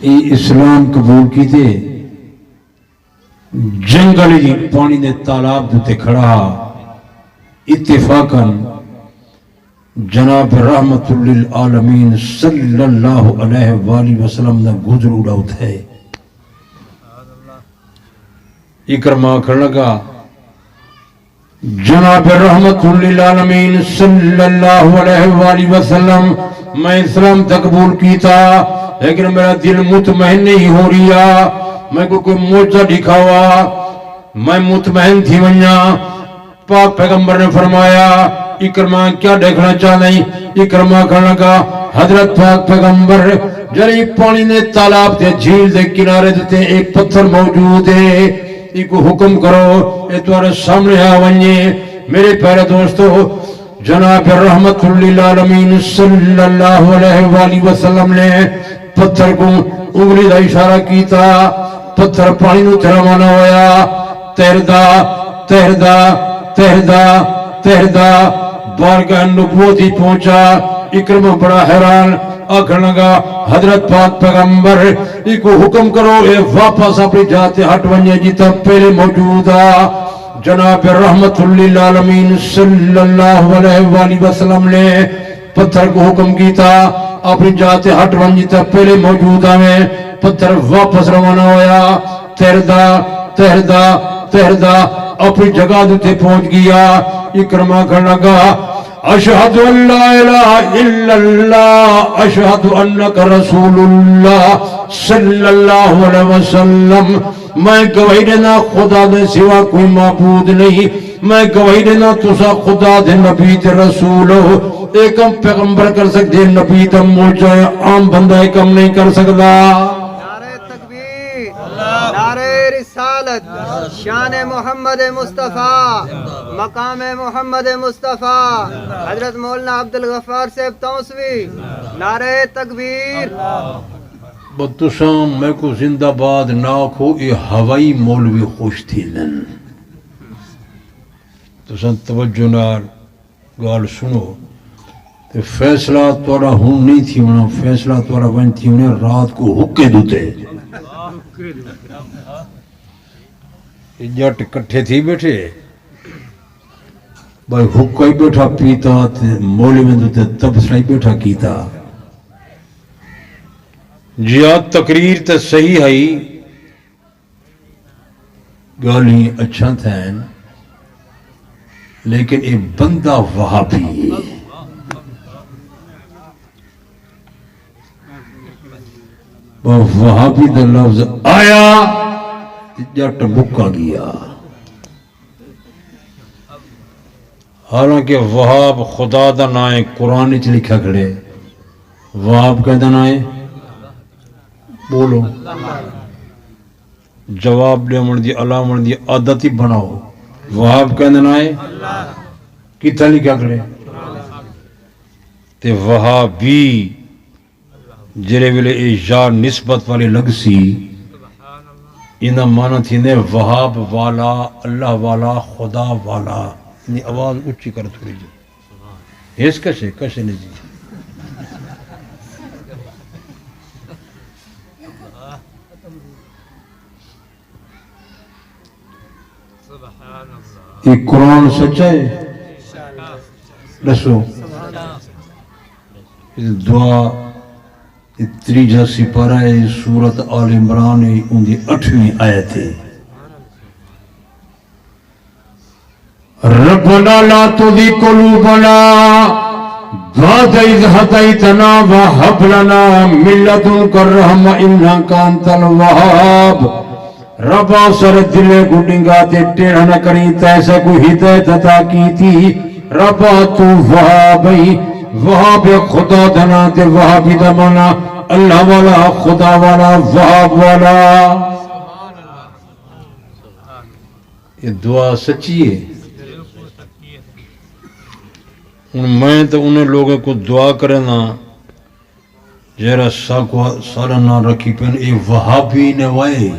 یہ اسلام قبول کی تھے، جنگل جی پانی نے تالاب دوتے کھڑا، اتفاقاً جناب رحمت للعالمین صلی اللہ علیہ وآلہ وسلم نے گزر اڑا اٹھائے۔ اکرمہ کھڑ لگا، جناب رحمت للعالمین صلی اللہ علیہ وآلہ وسلم میں اسلام تقبول کی تھا لیکن میرا دل مطمئن نہیں ہو رہا، میں کو کوئی موجہ دکھاوا، میں مطمئن تھی ونیا۔ پاک پیغمبر نے فرمایا اکرمہ کیا دیکھنا چاہتے ہیں؟ اکرمہ کھڑ لگا، حضرت پاک پیغمبر جری پانی نے تالاب دے جھیل دے کنارے دیتے ایک پتھر موجود ہے، ایک حکم کرو اے تمہارے سامنے آوانیے۔ میرے پیارے دوستو، جناب رحمت للعالمین صلی اللہ علیہ وآلہ وسلم نے پتھر کو انگلی دا اشارہ کیتا، پتھر پانی نو روانہ ہویا، تیردا تیردا تیردا تیردا بارگاہ نبوتی پہنچا۔ اکرمہ بڑا حیران، آکھن لگا حضرت پاک پیغمبر ایک حکم کرو اے واپس اپنی جاتے ہٹ ونجے جیتا پہلے موجودا۔ جناب رحمت للعالمین صلی اللہ علیہ وآلہ وسلم نے پتھر کو حکم کیتا اپنی جاتے ہٹ ونجے جیتا پہلے موجودا میں، پتھر واپس روانہ ہویا، تیردا تیردا تیردا اپنی جگہ دیتے پہنچ گیا۔ اکرمہ کھڑ لگا، اشہد ان لا الہ الا اللہ اشہد انک رسول اللہ صلی اللہ علیہ وسلم، میں گواہی دینا خدا دے سوا کوئی معبود نہیں، میں گواہی دینا تسا خدا دے نبی تے رسول ہو۔ ایکم پیغمبر کر سکتے، نبی تے موجہ عام بندہ ایکم نہیں کر سکتا۔
نعرہ تکبیر، نعرہ رسالت، شان محمد مصطفیٰ، مقام محمد مصطفیٰ، حضرت مولانا عبدالغفار صاحب توسوی، نعرہ تکبیر۔
بتساں میں کو زندہ باد ناکھو، یہ ہوائی مولوی خوش تھی لن۔ تساں توجہ نال گال سنو، تے فیصلہ توڑا ہون نہیں تھی ہونا، فیصلہ توڑا ون تھی ہونا رات کو حکے دوتے۔ جٹ کٹھے تھی بیٹھے، بھائی حکا ہی بیٹھا پیتا، مولوی میں دوتے تبصرہ ہی بیٹھا کیتا۔ جیا تقریر تے صحیح ہے، گالی اچھا تھین، لیکن یہ بندہ وہابی ہے. وہابی دا لفظ آیا جٹ مکا گیا. حالانکہ وہاب خدا دا نام ہے، قرآن چ لکھا کھڑے. وہاب کا نام ہے، بولو جواب لے من دی علامن دی عادت ہی بناؤ. وہاب کا نام ہے، کتنا لکھا کھڑے. تے وہابی جڑے ویلے اے یا نسبت والے لگ سی، انہاں معنی تھیندے وہاب والا، اللہ والا، خدا والا. نہیں آواز اچھی کر تھوڑی جی. اس کسے نہیں جی. یہ قرآن سچا ہے؟ دسو. دعا تریجا سپارہ ہے، سورت آل عمران ہے، ان دی 8ویں آیت ہے. ربنا لا تزغ قلوبنا بعد إذ هديتنا وهب لنا من لدنك الرحمة إنك أنت الوهاب. ربا سر دل گڈنگا تے ٹیڑھا نہ کری، تیسے کو ہدایت عطا کی تھی. ربا تو وہابی، وہاب خدا دنا تے وہابی دا مانا اللہ والا، خدا والا، وہاب والا. یہ دعا سچی ہے. میں تو انہیں لوگوں کو دعا کرے نا جیرا سارا نہ رکھی پہن اے وہابی نے وائے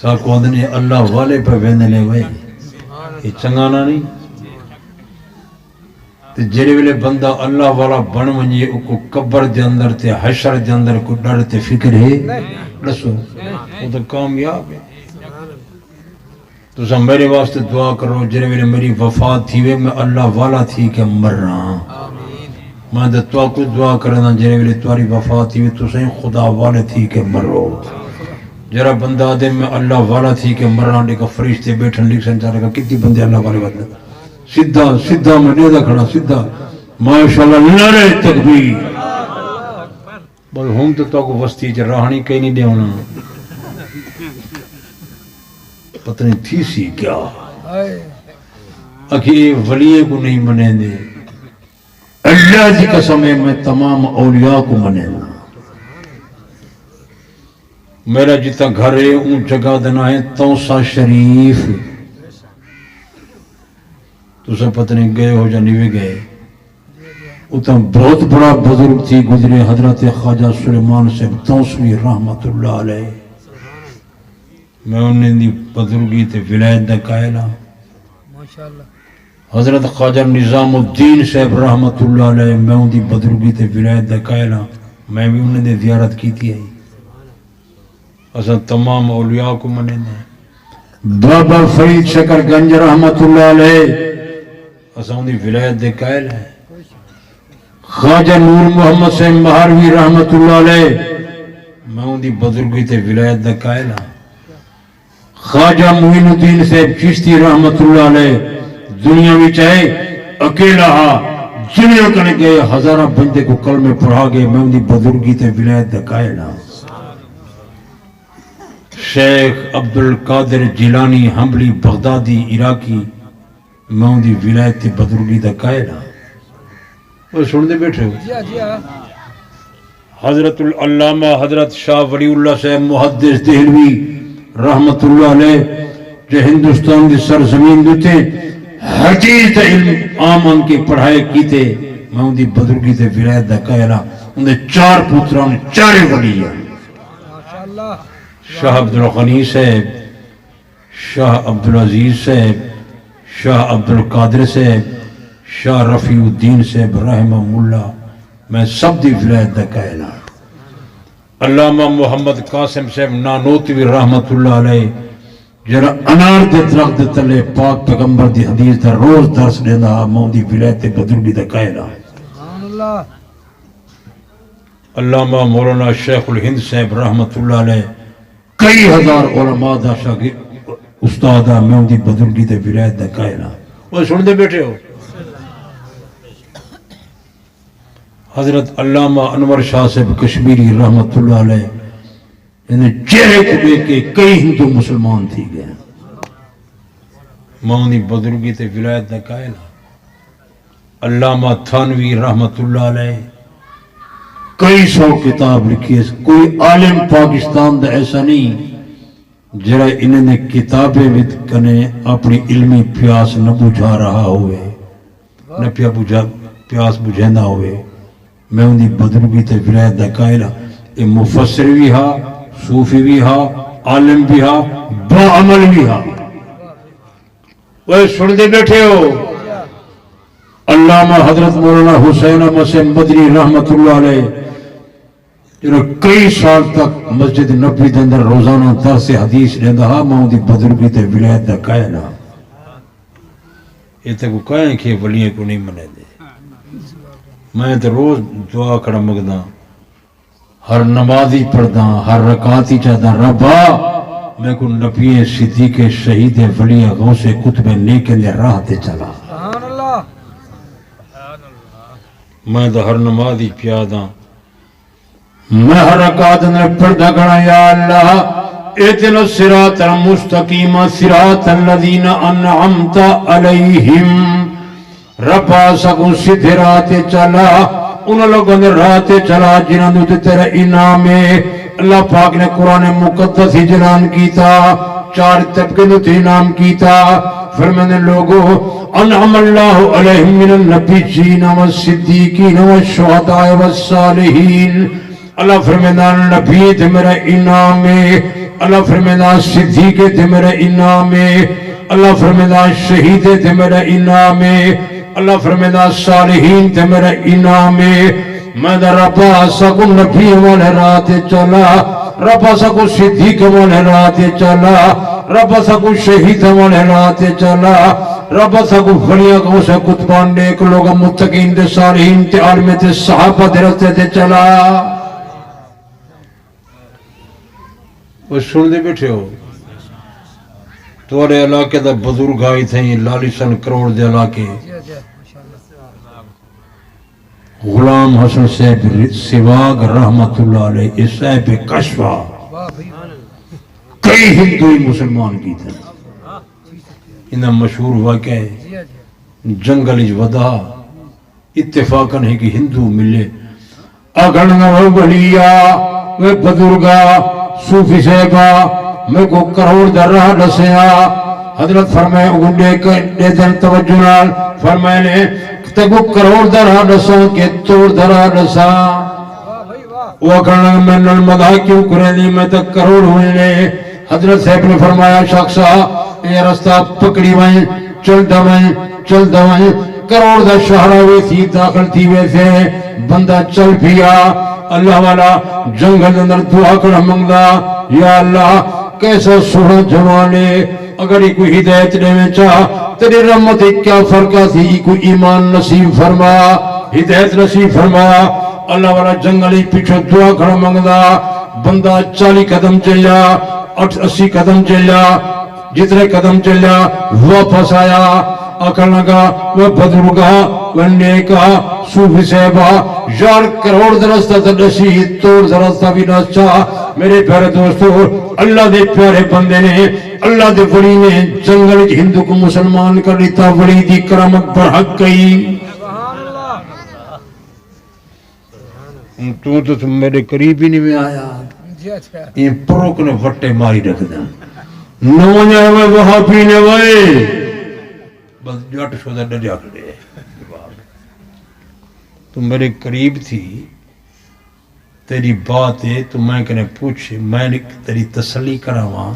ساکو آدھنے اللہ والے پہ ویندنے وائے. یہ چنگانا نہیں. تے جیرے ویلے بندہ اللہ والا بن ونجے او کو قبر دے اندر تے حشر دے اندر کو ڈر تے فکر ہے دسو وہ تو کامیاب ہے. تو سب میرے واسطے دعا کرو جرے میرے میری وفات تھی وے میں اللہ والا تھی کہ مر رہا. میں تو کو دعا کرنا جرے میرے تمہاری وفات تھی وے تو سہیں خدا والے تھی کہ مرو. جرا بندہ دے میں اللہ والا تھی کہ مر رہا. دیکھا فرشتے بیٹھن لکھ سن چاہ رہا کتنی بندے اللہ والے بات سیدھا میں نیدہ کھڑا سیدھا ماشاءاللہ نعرہ تکبیر. بل ہم تو کو وستی چ راہنی کہیں نہیں دے ہونا پتہ نہیں تھی سی کیا اکی ولیے کو نہیں منے دے. اللہ جی قسم ہے میں تمام اولیاء کو منے نا. میرا جتا گھر ہے اون جگہ دینا ہے توسا شریف. تو سب پتہ نہیں گئے ہو جا نہیں گئے. اتنا بہت بڑا بزرگ تھی گزرے حضرت خواجہ سلیمان سے توسوی رحمت اللہ علیہ. میں انہیں دی بزرگی تے ولایت دا قائلہ. حضرت خواجہ نظام الدین صاحب رحمت اللہ علیہ میں ان دی بزرگی تے ولایت دا قائلہ. میں بھی انہیں دی زیارت کی تھی آئی. اصلا تمام اولیاء کو منے دیں. بابا فرید شکر گنج رحمت اللہ علیہ اصلا ان دی ولایت دے قائل ہے. خواجہ نور محمد صاحب مہاروی رحمت اللہ علیہ میں ان دی بزرگی تے ولایت دا قائل ہے. خواجہ معین الدین صاحب چشتی رحمت اللہ علیہ دنیا میں چاہے اکیلا دنیا کرنے گئے ہزارہ بندے کو کلمے پڑھا گئے. میں ان دی بزرگی تے ولایت دا قائل ہوں. شیخ عبدالقادر جیلانی حنبلی بغدادی عراقی میں ان دی ولایت تے بزرگی دا قائل ہوں. وہ سن دے بیٹھے ہو. حضرت العلامہ حضرت شاہ ولی اللہ صاحب محدث دہلوی رحمت اللہ علیہ جو ہندوستان دی سرزمین دیتے حدیث علم آمن کی پڑھائی کی تے. میں ان دی بزرگی تے ولایت دا قائلہ. ان دے 4 پتران 4 ولی ہیں. شاہ عبدالغنی صاحب، شاہ عبدالعزیز صاحب، شاہ عبدالقادر صاحب، شاہ رفیع الدین صاحب رحمہ اللہ. میں سب دی ولایت دا قائلہ. علامہ محمد قاسم صاحب نانوتوی رحمت اللہ علیہ جرا انار دے درخت تلے پاک پیغمبر دی حدیث دا روز درس دینا. میں دی ولایت بزرگی دا قائلہ. علامہ مولانا شیخ الہند صاحب رحمت اللہ علیہ کئی ہزار علماء دا شاگرد استاد میں دی بزرگی تے ولایت دا قائلہ. وہ سن دے بیٹھے ہو حضرت علامہ انور شاہ صاحب کشمیری رحمت اللہ علیہ انہیں چہرے کو دیکھ کے کئی ہندو مسلمان تھی گئے ماؤنی بزرگی تے ولایت دا قائل علامہ تھانوی رحمت اللہ علیہ کئی سو کتاب لکھی ہے کوئی عالم پاکستان دا ایسا نہیں جرا انہیں نے کتابیں وچ کنے اپنی علمی پیاس نہ بجھا رہا ہوئے نہ پیاس بجھینا ہوئے میں انہی بزرگی تے ولایت دا قائل اے مفسر بھی ہا صوفی بھی ہا عالم بھی ہا با عمل بھی ہا وہ سن دے بیٹھے ہو علامہ حضرت مولانا حسین مسیم بدری رحمت اللہ علیہ جنہوں کئی سال تک مسجد نبی دے اندر روزانہ درس حدیث لیندہ ہا میں انہی بزرگی تے ولایت دا قائل ہا یہ تک وہ کہیں کہ ولیوں کو نہیں منے دے میں تو روز دعا کڑا مگداں ہر نمازی پڑھداں ہر رکعتی چاہداں ربا میں کو نبی صدیق شہید ولی غوث کتب نیک نے راہ تے چلا سبحان اللہ میں تو ہر نمازی پیاداں میں ہر رکعت نے پڑھدا کڑا یا اللہ اهدنا الصراط المستقیم صراط الذین انعمت علیہم ربا سکو سیدھے راہ چلا ان لوگوں نے راہ چلا جنہوں نے تیرا انعام ہے اللہ پاک نے قرآن مقدس ہی جلان کیتا چار طبقے نے انعام کیتا فرمانے لوگوں انعم اللہ علیہم من النبیین والصدیقین والشہداء والصالحین اللہ فرمانا نبی تھے میرا انعام ہے اللہ فرمانا صدیق تھے میرا انعام ہے اللہ فرمانا شہید تھے میرا انعام ہے اللہ فرمانا صالحین تھے میرا انعام ہے میں دا ربا سکو نبی والے راہ چلا ربا سکو صدیق والے راہ چلا ربا سکو شہید والے راہ چلا ربا سکو ولیاں کو سے کتبان نیک لوگ متقین تے صالحین تے عالم تے صحابہ دے رستے تے چلا وہ سن دے بیٹھے ہو توڑے علاقے دا بزرگ آئی تھے لالی سن کروڑ دے علاقے غلام حسن صاحب سواگ رحمت اللہ علیہ اس صاحب کشفہ کئی ہندوئی مسلمان کی تھے انہا مشہور واقع ہے جنگل ودا اتفاقاً ہے کہ ہندو ملے اگرنگا وہ ولیہ وہ بزرگا صوفی صاحبہ میں کو کروڑ در رہا نسیا حضرت فرمائے اگنڈے کے دن توجہ نال فرمائے نے تکو کروڑ در رہا نسا کہ توڑ در رہا نسا وہ کرنا میں نرمدہ کیوں کریں دی میں تک کروڑ ہوئے نے حضرت صاحب نے فرمایا شخصا یہ رستہ پکڑی وائیں چل دوائیں کروڑ دا شہرہ وے تھی داخل تھی وے تھے بندہ چل پیا اللہ والا جنگل اندر دعا کر منگلا یا اللہ کیسا سونا جوانے اگر یہ کوئی ہدایت لے میں چاہ تیری رحمت کیا فرقہ تھی کوئی ایمان نصیب فرما ہدایت نصیب فرما اللہ والا جنگلی پیچھو دعا کر منگلا بندہ 40 قدم چلیا 80 قدم چلیا جتنے قدم چلیا واپس آیا آکر لگا وہ بدرگا وہ نیکا صوفی صاحبہ یار کروڑ درستہ تدشی توڑ درستہ بھی نسچا میرے پیارے دوستو اللہ دے پیارے بندے نے اللہ دے ولی نے جنگل ہندو کو مسلمان کر لیتا ولی دی کرامت برحق کئی تو تم میرے قریب ہی نہیں میں آیا یہ پروک نے وٹے ماری رکھ دیں نو جائے ہوئے وہاں پینے ہوئے بس جٹ شدہ ڈجا کھڑے تم میرے قریب تھی تیری بات ہے تو میں کہنے پوچھ میں نے تیری تسلی کراواں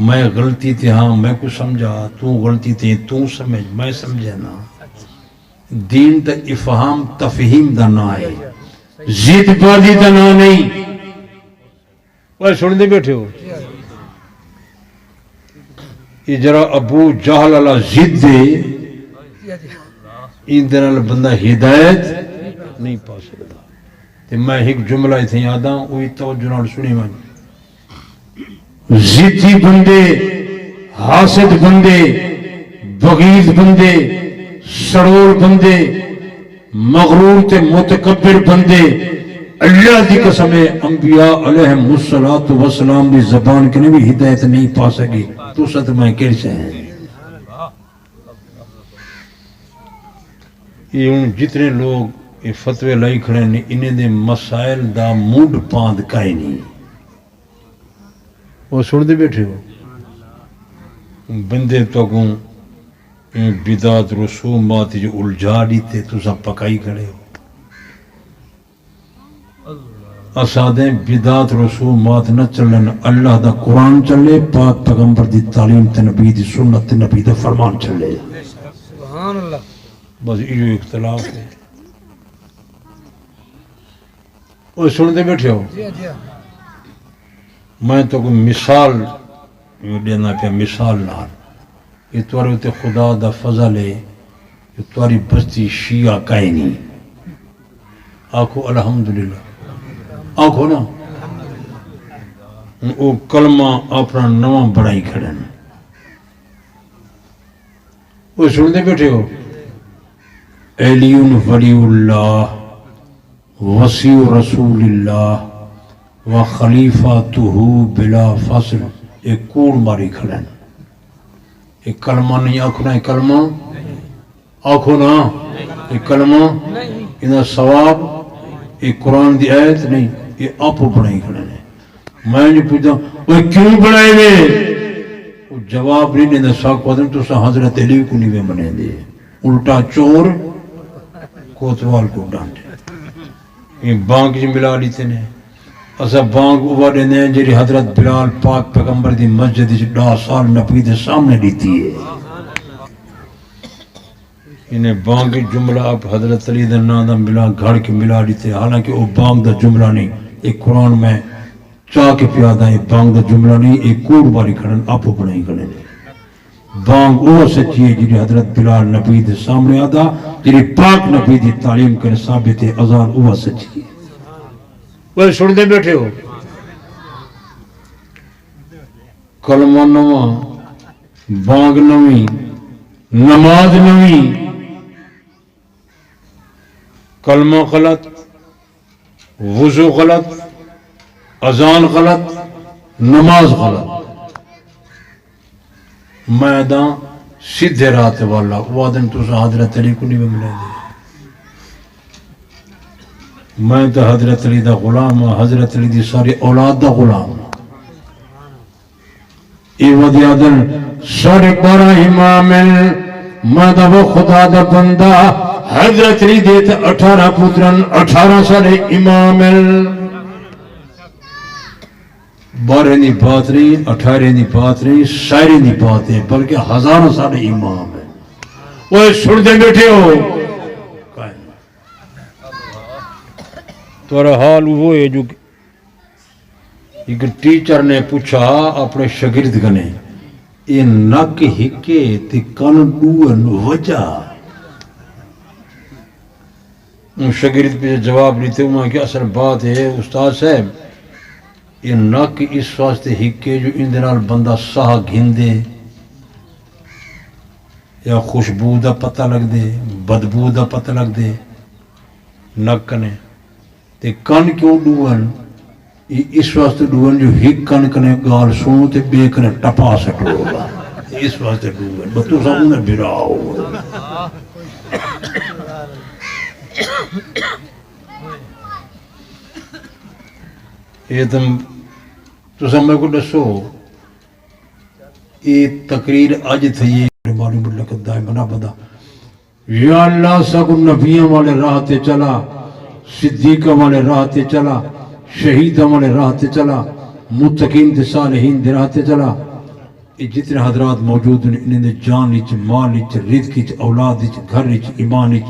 میں غلطی تھی ہاں میں کو سمجھا تو غلطی تھی تو سمجھ میں سمجھے نا دین تا افہام تفہیم دا نا ہے زید بازی دا نا نہیں وہ سن دے بیٹھے ہو یہ جرا ابو جہل اللہ زد دے این دن بندہ ہدایت نہیں پا سکتا تے میں ایک جملہ تھی یاداں وہی توجہ نال سنی میں زدی بندے حاسد بندے بغیض بندے، سڑول بندے، مغرور تے متکبر بندے اللہ دی قسم ہے انبیاء علیہم الصلوۃ والسلام دی زبان کے بھی ہدایت نہیں پا سکے تو ست میں کیسے ہیں یہ ان جتنے لوگ یہ فتوے لائی کھڑے ہیں انہیں دے مسائل دا موڈ پاند کائے نہیں وہ سن دے بیٹھے ہو بندے تو کو بدعت رسومات جو الجھا دیتے تو سب پکائی کھڑے ہو اسادیں بدعت رسومات نہ چلن اللہ دا قرآن چلے پاک پیغمبر دی تعلیم تے نبی دی سنت تے نبی دا فرمان چلے
سبحان اللہ
بس یہ اختلاف ہے وہ سن دے بیٹھے ہو میں تو کوئی مثال دینا پہ مثال نہ یہ توارے ہوتے خدا دا فضل ہے یہ تواری بستی شیعہ کائیں نہیں آکھو الحمدللہ آنکھو نا وہ کلمہ اپنا نواں بڑائی کھڑن وہ سن دے بیٹھے ہو علیون ولی اللہ وسیع رسول اللہ و خلیفاتہ بلا فصل ایک کوڑ ماری کھڑن ایک کلمہ نہیں آنکھو نا ایک کلمہ آنکھو نا ایک کلمہ انہا ثواب ایک قرآن دی آیت نہیں یہ آپ بڑھائی کھڑے ہیں میں نے پوچھا وہ کیوں بڑھائے گئے وہ جواب نہیں دینا ساکھ وادن تو سا حضرت علی کو نہیں بنے دے الٹا چور کوتوال کو ڈانٹے یہ بانک جی ملا لیتے ہیں اسا بانک اوہ دینے ہیں جیری حضرت بلال پاک پیغمبر دی مسجد جی 10 سال نبی دے سامنے لیتی ہے انہیں بانگ جملہ اب حضرت علی دا نادہ ملا گھڑ کے ملا لیتے حالانکہ وہ بانگ دا جملہ نہیں ایک قرآن میں چاہ کے پیادا ہے بانگ دا جملہ نہیں ایک کوڑ باری کھڑن آپ بڑھائی کھڑن بانگ وہ سچی ہے جنہیں حضرت بلال نبی دے سامنے آدھا جنہیں پاک نبی دی تعلیم کرنے ثابت ہے اذان وہ سچی ہے وہ سن دے بیٹھے ہو کلمہ نواں بانگ نویں نماز نویں کلمہ غلط وضو غلط اذان غلط نماز غلط میدان سیدھے رات والا وعدن تو سا حضرت علی کو نہیں ملے دے میں تو حضرت علی دا غلام حضرت علی دی ساری اولاد دا غلام ای ودی عدل سارے 12 امام میں دا وہ خدا دا بندہ حضرت علی دیتا 18 پترن 18 سارے امام 12 نہیں بات نہیں 18 نہیں بات نہیں ساری نہیں بات ہے بلکہ 1000 سارے امام ہیں وہ سن دے بیٹھے ہو تورا حال وہ ہے جو ایک ٹیچر نے پوچھا اپنے شاگرد گنے یہ نک ہکے تے کن ڈوئن وجہ شاگرد پہ جواب لیتے ہوں کہ اصل بات ہے استاد صاحب یہ نک اس واسطے ہکے جو ان دنال بندہ ساہ گھندے یا خوشبو دا پتہ لگ دے بدبو دا پتہ لگ دے نک کنے تے کن کیوں ڈوئن اس واسطے ڈوئن جو ہک کن کنے گال سنو تے بے کنے ٹپا سکو ہوگا اس واسطے ڈوئن بطو سا انہیں بھراؤ یہ تو سمجھ کو دسو یہ تقریر آج تھی یہ معلوم اللہ کا دائمہ بدا یا اللہ سکو نبیوں والے راہ تے چلا صدیقہ والے راہ تے چلا شہیدہ والے راہ تے چلا متقین تے صالحین دے راہ تے چلا یہ جتنے حضرات موجود ہیں انہیں جان لیچ مال لیچ رزق لیچ اولاد لیچ گھر لیچ ایمان لیچ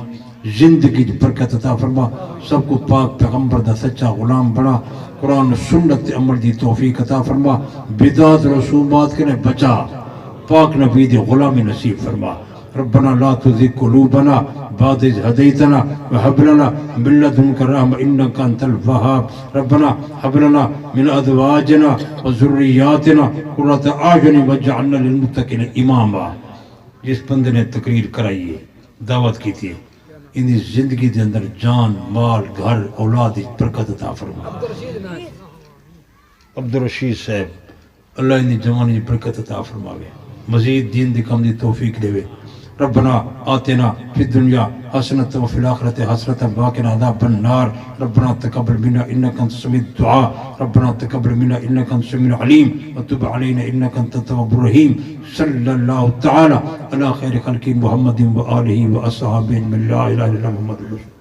زندگی برکت عطا فرما سب کو پاک پیغمبر دا سچا غلام بنا قرآن سنت عمل دی توفیق عطا فرما بدعت رسومات کے نے بچا پاک نبی دی غلامی نصیب فرما ربنا لا تزغ قلوبنا بعد إذ هديتنا وهب لنا من لدنك رحمة إنك أنت الوهاب ربنا هب لنا من أزواجنا وذرياتنا قرة أعين واجعلنا للمتقين إماما جس بندے نے تقریر کرائی ہے دعوت کی تھی ان دی زندگی دے اندر جان مال گھر اولاد دی برکت عطا فرما عبدالرشید صاحب اللہ ان دی جوانی دی برکت عطا فرماوے مزید دین دی کم دی توفیق دے ربنا آتنا فی الدنیا حسنۃ وفی الآخرۃ حسنۃ وقنا عذاب النار ربنا تقبل منا انک انت السمیع الدعاء ربنا تقبل منا انک انت السمیع العلیم وتب علینا انک انت التواب الرحیم صلی اللہ تعالی علی خیر خلق محمد و آلہ و اصحابہ من لا الہ الا محمد رسول